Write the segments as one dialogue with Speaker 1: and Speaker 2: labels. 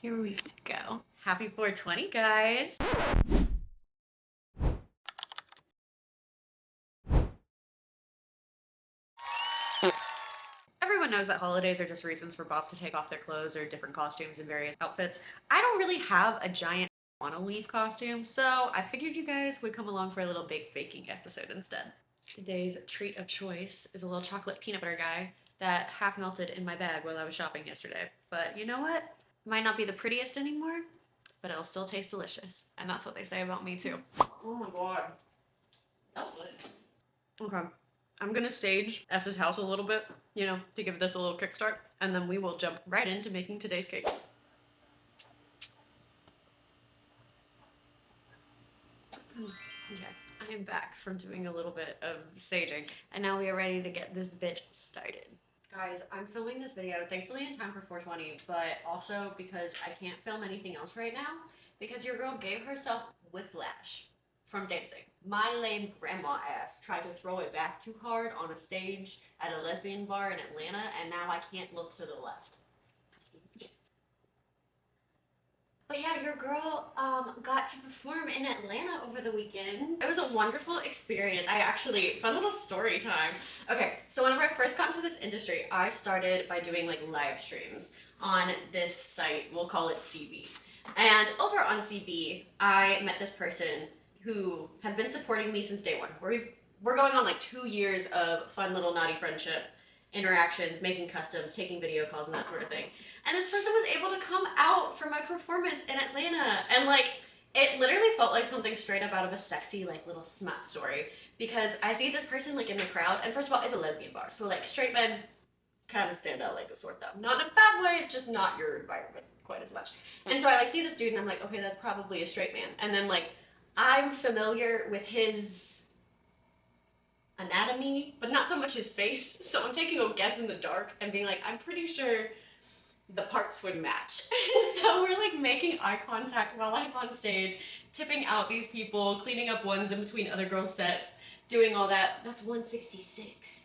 Speaker 1: Here we go. Happy 420, guys. Everyone knows that holidays are just reasons for bops to take off their clothes or different costumes in various outfits. I don't really have a giant wanna leave costume, so I figured you guys would come along for a little baked baking episode instead. Today's treat of choice is a little chocolate peanut butter guy that half melted in my bag while I was shopping yesterday. But you know what? It might not be the prettiest anymore, but it'll still taste delicious. And that's what they say about me too. Oh my god. That's good. Okay. I'm gonna stage S's house a little bit, you know, to give this a little kickstart, and then we will jump right into making today's cake. Okay, I am back from doing a little bit of saging, and now we are ready to get this bit started. Guys, I'm filming this video thankfully in time for 420, but also because I can't film anything else right now because your girl gave herself whiplash from dancing. My lame grandma ass tried to throw it back too hard on a stage at a lesbian bar in Atlanta, and now I can't look to the left. But yeah, your girl got to perform in Atlanta over the weekend. It was a wonderful experience. Fun little story time. Okay, so whenever I first got into this industry, I started by doing like live streams on this site. We'll call it CB. And over on CB, I met this person who has been supporting me since day one. We're going on like 2 years of fun little naughty friendship interactions, making customs, taking video calls, and that sort of thing. And this person was able to come out for my performance in Atlanta. And like, it literally felt like something straight up out of a sexy, like little smut story. Because I see this person like in the crowd, and first of all, it's a lesbian bar. So like straight men kind of stand out like a sore thumb. Not in a bad way, it's just not your environment quite as much. And so I like see this dude and I'm like, okay, that's probably a straight man. And then like, I'm familiar with his anatomy, but not so much his face. So I'm taking a guess in the dark and being like, I'm pretty sure the parts would match. So we're like making eye contact while I'm on stage, tipping out these people, cleaning up ones in between other girls' sets, doing all that. That's 166.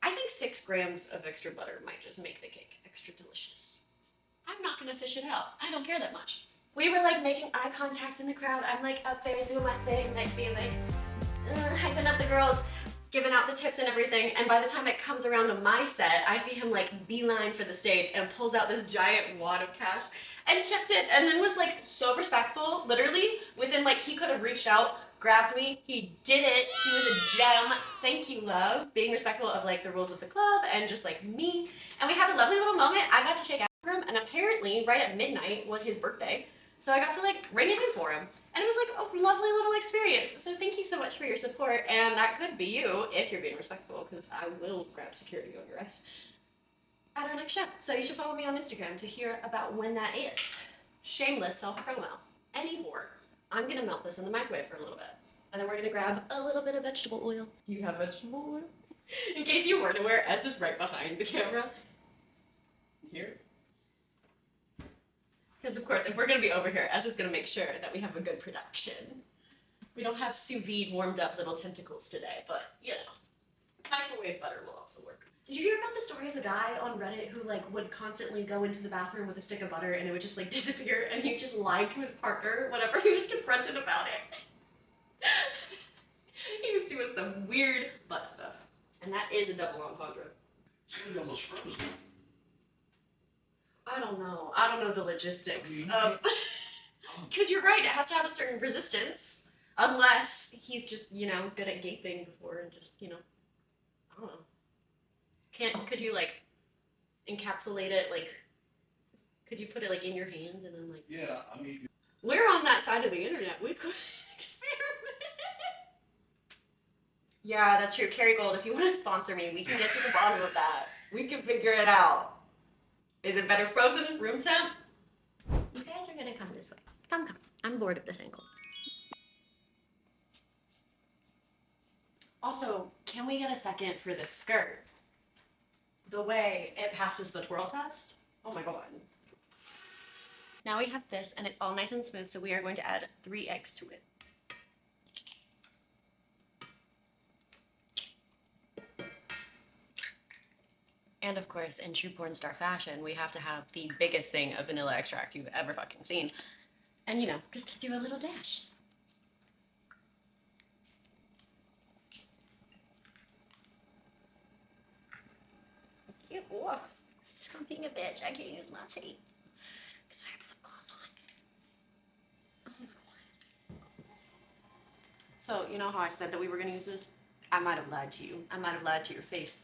Speaker 1: I think 6 grams of extra butter might just make the cake extra delicious. I'm not gonna fish it out. I don't care that much. We were like making eye contact in the crowd. I'm like up there doing my thing, like being like, hyping up the girls, giving out the tips and everything, and by the time it comes around to my set, I see him like beeline for the stage and pulls out this giant wad of cash and tipped it, and then was like so respectful, literally, within like, he could have reached out, grabbed me, he did it, he was a gem. Thank you, love. Being respectful of like the rules of the club and just like me, and we had a lovely little moment. I got to shake out for him, and apparently right at midnight was his birthday. So I got to like ring it in for him. And it was like a lovely little experience. So thank you so much for your support. And that could be you if you're being respectful, because I will grab security on your ass at our next show. So you should follow me on Instagram to hear about when that is. Shameless self-promo. Any more. I'm gonna melt this in the microwave for a little bit. And then we're gonna grab a little bit of vegetable oil. You have vegetable oil? In case you weren't aware, S is right behind the camera. Here. Because of course, if we're gonna be over here, S is gonna make sure that we have a good production. We don't have sous vide warmed up little tentacles today, but you know, microwave butter will also work. Did you hear about the story of the guy on Reddit who like would constantly go into the bathroom with a stick of butter and it would just like disappear, and he just lied to his partner whenever he was confronted about it? He was doing some weird butt stuff. And that is a double entendre.
Speaker 2: It's gonna be almost frozen.
Speaker 1: I don't know. I don't know the logistics of. Because you're right, it has to have a certain resistance. Unless he's just, you know, good at gaping before and just, you know, I don't know. Could you like encapsulate it? Like, could you put it like in your hand and then like.
Speaker 2: Yeah, I mean.
Speaker 1: We're on that side of the internet. We could experiment. Yeah, that's true. Kerrygold, if you want to sponsor me, we can get to the bottom of that. We can figure it out. Is it better frozen, room temp? You guys are gonna come this way. Come. I'm bored of this angle. Also, can we get a second for this skirt? The way it passes the twirl test? Oh my god. Now we have this, and it's all nice and smooth, so we are going to add 3 eggs to it. And of course, in true porn star fashion, we have to have the biggest thing of vanilla extract you've ever fucking seen. And you know, just do a little dash. Cute. Whoa. Stop being a bitch. I can't use my tape because I have lip gloss on. So, you know how I said that we were going to use this? I might have lied to you. I might have lied to your face.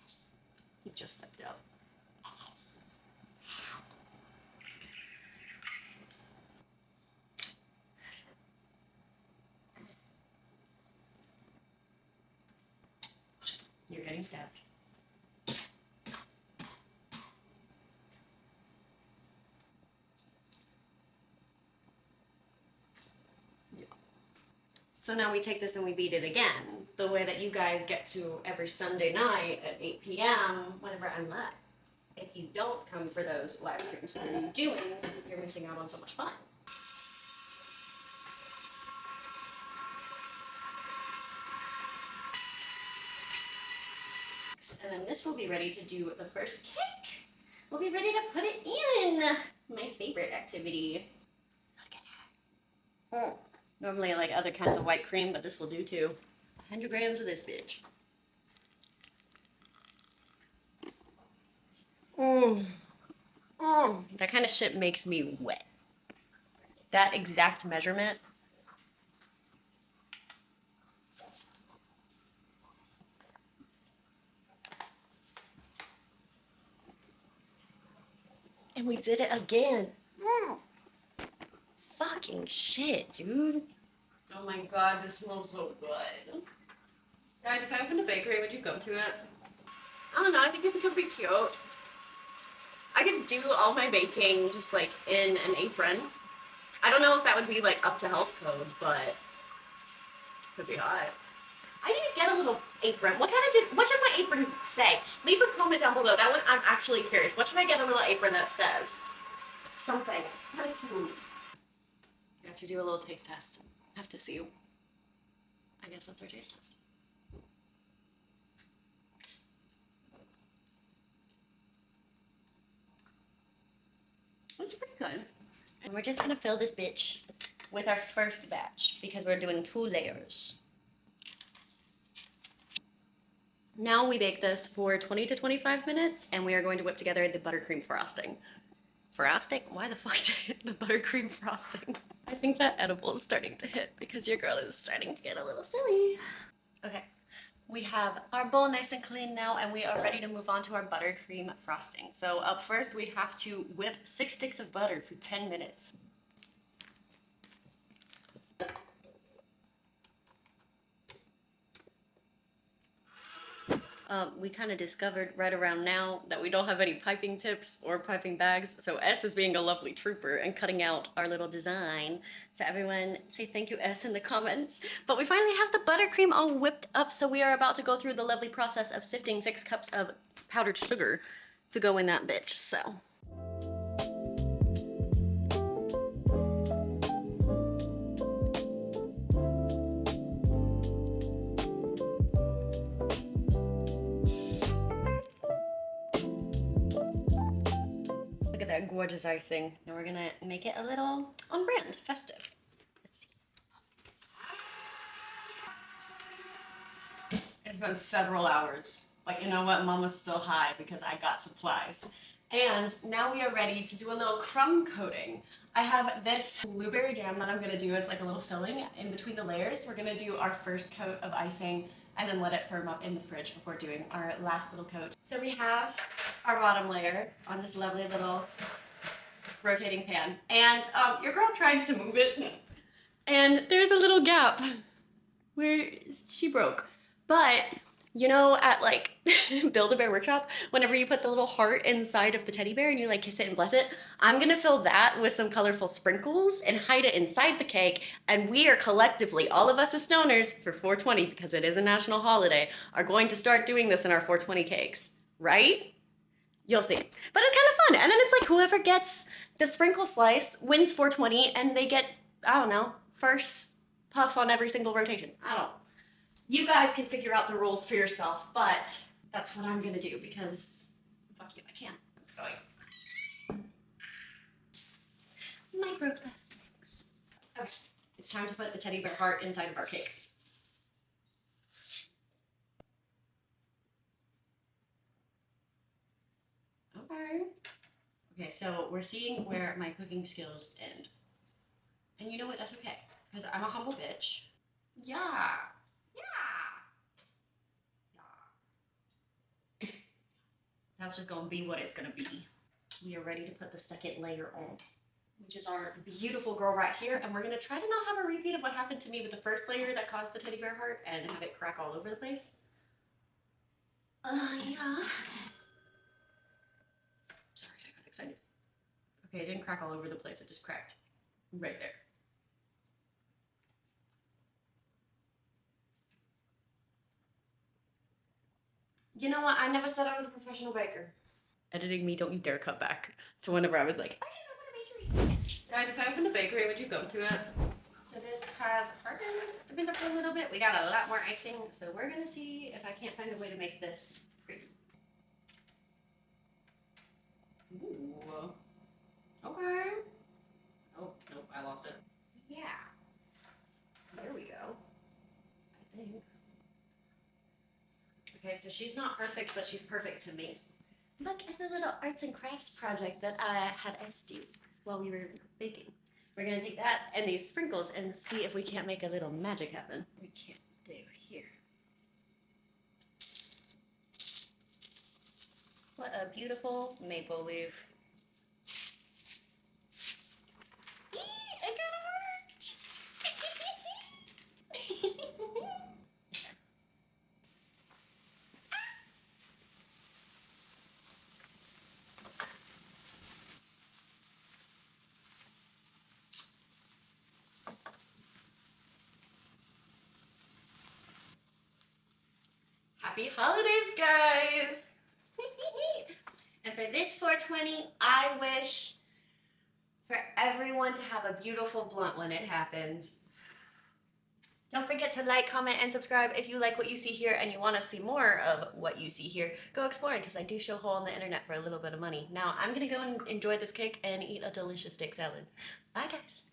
Speaker 1: Yes. He just stepped out. You're getting stabbed. Yeah. So now we take this and we beat it again, the way that you guys get to every Sunday night at 8 p.m. whenever I'm live. If you don't come for those live streams, what are you doing? You're missing out on so much fun. And then this will be ready to do the first cake. We'll be ready to put it in. My favorite activity. Look at her. Normally I like other kinds of white cream, but this will do too. 100 grams of this bitch. That kind of shit makes me wet. That exact measurement. And we did it again. Fucking shit, dude. Oh my god, this smells so good. Guys, if I opened a bakery, would you go to it? I don't know, I think it would be cute. I could do all my baking just like in an apron. I don't know if that would be like up to health code, but it could be hot. I need to get a little apron. What should my apron say? Leave a comment down below. That one I'm actually curious. What should I get a little apron that says? Something. It's kind of cute. You have to do a little taste test. Have to see. I guess that's our taste test. It's pretty good. And we're just gonna fill this bitch with our first batch because we're doing 2 layers. Now we bake this for 20 to 25 minutes and we are going to whip together the buttercream frosting. Frosting? Why the fuck did the buttercream frosting? I think that edible is starting to hit because your girl is starting to get a little silly. Okay, we have our bowl nice and clean now and we are ready to move on to our buttercream frosting. So up first we have to whip 6 sticks of butter for 10 minutes. We kind of discovered right around now that we don't have any piping tips or piping bags, so S is being a lovely trooper and cutting out our little design. So everyone say thank you, S, in the comments. But we finally have the buttercream all whipped up, so we are about to go through the lovely process of sifting 6 cups of powdered sugar to go in that bitch, so. Look at that gorgeous icing. Now we're gonna make it a little on brand, festive. Let's see. It's been several hours. But you know what? Mama's still high because I got supplies. And now we are ready to do a little crumb coating. I have this blueberry jam that I'm gonna do as like a little filling in between the layers. We're gonna do our first coat of icing and then let it firm up in the fridge before doing our last little coat. So we have our bottom layer on this lovely little rotating pan. And your girl tried to move it and there's a little gap where she broke. But you know, at like Build-A-Bear Workshop, whenever you put the little heart inside of the teddy bear and you like kiss it and bless it, I'm gonna fill that with some colorful sprinkles and hide it inside the cake. And we are collectively, all of us as stoners, for 420, because it is a national holiday, are going to start doing this in our 420 cakes, right? You'll see. But it's kind of fun. And then it's like whoever gets the sprinkle slice wins 420 and they get, I don't know, first puff on every single rotation. I don't know. You guys can figure out the rules for yourself, but that's what I'm gonna do because fuck you, I can't. I'm so excited. Microplastics. Okay, it's time to put the teddy bear heart inside of our cake. Okay. Okay, so we're seeing where my cooking skills end. And you know what? That's okay. Because I'm a humble bitch. Yeah. Yeah. Yeah. That's just gonna be what it's gonna be. We are ready to put the second layer on, which is our beautiful girl right here. And we're gonna try to not have a repeat of what happened to me with the first layer that caused the teddy bear heart and have it crack all over the place. Yeah. Sorry, I got excited. Okay, it didn't crack all over the place. It just cracked right there. You know what? I never said I was a professional baker. Editing me, don't you dare cut back to whenever I was like, I should open a bakery. Guys, if I opened a bakery, would you go to it? So this has hardened the been up a little bit. We got a lot more icing, so we're gonna see if I can't find a way to make this pretty. Ooh. Okay. Oh, nope, I lost it. Yeah. There we go. I think. Okay, so she's not perfect, but she's perfect to me. Look at the little arts and crafts project that I had us do while we were baking. We're gonna take that and these sprinkles and see if we can't make a little magic happen. We can't do here. What a beautiful maple leaf. Eee, it kinda worked! Happy holidays, guys! And for this 420, I wish for everyone to have a beautiful blunt when it happens. Don't forget to like, comment, and subscribe if you like what you see here and you want to see more of what you see here. Go exploring because I do show hole on the internet for a little bit of money. Now I'm going to go and enjoy this cake and eat a delicious steak salad. Bye, guys.